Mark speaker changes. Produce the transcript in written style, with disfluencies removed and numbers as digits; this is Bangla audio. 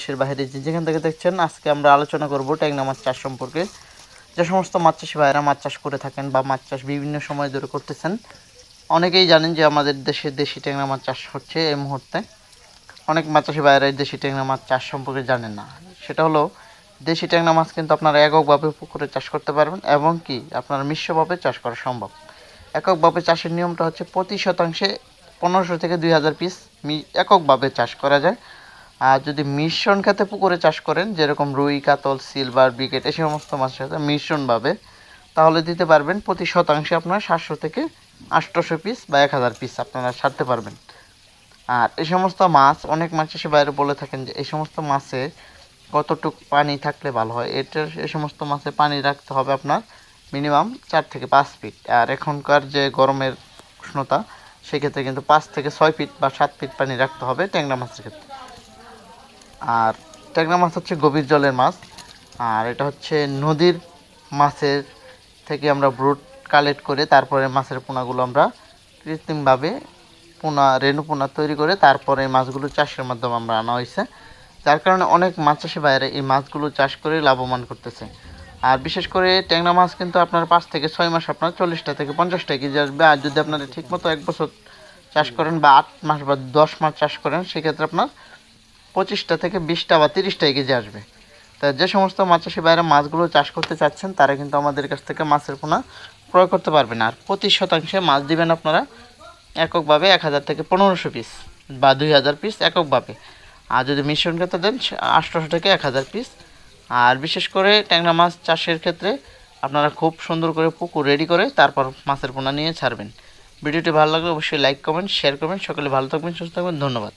Speaker 1: দেশের বাইরে যেখান থেকে দেখছেন, আজকে আমরা আলোচনা করব ট্যাংরা মাছ চাষ সম্পর্কে। যে সমস্ত মাছ চাষি ভাইয়েরা মাছ চাষ করে থাকেন বা মাছ চাষ বিভিন্ন সময় ধরে করতেছেন, অনেকেই জানেন যে আমাদের দেশে দেশি ট্যাংরা মাছ চাষ হচ্ছে এই মুহূর্তে। অনেক মাছ চাষি ভাইয়েরা এই দেশি ট্যাংরা মাছ চাষ সম্পর্কে জানেন না। সেটা হলো, দেশি ট্যাংরা মাছ কিন্তু আপনারা এককভাবে পুকুরে চাষ করতে পারবেন এবং কি আপনারা মিশ্রভাবে চাষ করা সম্ভব। এককভাবে চাষের নিয়মটা হচ্ছে প্রতি শতাংশে 1500 থেকে 2000 পিস এককভাবে চাষ করা যায়। আর যদি মিশ্রণ খাতে পুকুরে চাষ করেন, যেরকম রুই, কাতল, সিলভার, ব্রিগেড এই সমস্ত মাছের সাথে মিশ্রণভাবে, তাহলে দিতে পারবেন প্রতি শতাংশে আপনার 700 থেকে 800 পিস বা 1000 পিস আপনারা ছাড়তে পারবেন। আর এই সমস্ত মাছ অনেক মাছ চাষি বাইরে বলে থাকেন যে এই সমস্ত মাছে কতটুকু পানি থাকলে ভালো হয়। এই সমস্ত মাছে পানি রাখতে হবে আপনার মিনিমাম 4 থেকে 5 ফিট। আর এখনকার যে গরমের উষ্ণতা, সেক্ষেত্রে কিন্তু 5 থেকে 6 ফিট বা 7 ফিট পানি রাখতে হবে ট্যাংরা মাছের ক্ষেত্রে। আর ট্যাংরা মাছ হচ্ছে গভীর জলের মাছ। আর এটা হচ্ছে নদীর মাছের থেকে আমরা ব্রুড কালেক্ট করে তারপরে মাছের পোনাগুলো আমরা কৃত্রিমভাবে রেণু পোনা তৈরি করে তারপরে এই মাছগুলো চাষের মাধ্যমে আমরা আনা হয়েছে। যার কারণে অনেক মাছ চাষি বাইরে এই মাছগুলো চাষ করে লাভবান করতেছে। আর বিশেষ করে ট্যাংরা মাছ কিন্তু আপনার 5 থেকে 6 মাস আপনার 40টা থেকে 50টা কেজি আসবে। আর যদি আপনারা ঠিকমতো 1 বছর চাষ করেন বা 8 মাস বা 10 মাস চাষ করেন, সেক্ষেত্রে আপনার 25টা থেকে 20টা বা 30টা কেজি আসবে। তা যে সমস্ত মাছ চাষি বাইরে মাছগুলো চাষ করতে চাচ্ছেন, তারা কিন্তু আমাদের কাছ থেকে মাছের পোনা ক্রয় করতে পারবেন। আর প্রতি শতাংশে মাছ দিবেন আপনারা এককভাবে 1000 থেকে 1500 পিস বা 2000 পিস এককভাবে। আর যদি মিশ্রণ ক্ষেত্রে দেন 800 থেকে 1000 পিস। আর বিশেষ করে ট্যাংরা মাছ চাষের ক্ষেত্রে আপনারা খুব সুন্দর করে পুকুর রেডি করে তারপর মাছের পোনা নিয়ে ছাড়বেন। ভিডিওটি ভালো লাগলে অবশ্যই লাইক, কমেন্ট, শেয়ার করবেন। সকলে ভালো থাকবেন, সুস্থ থাকবেন। ধন্যবাদ।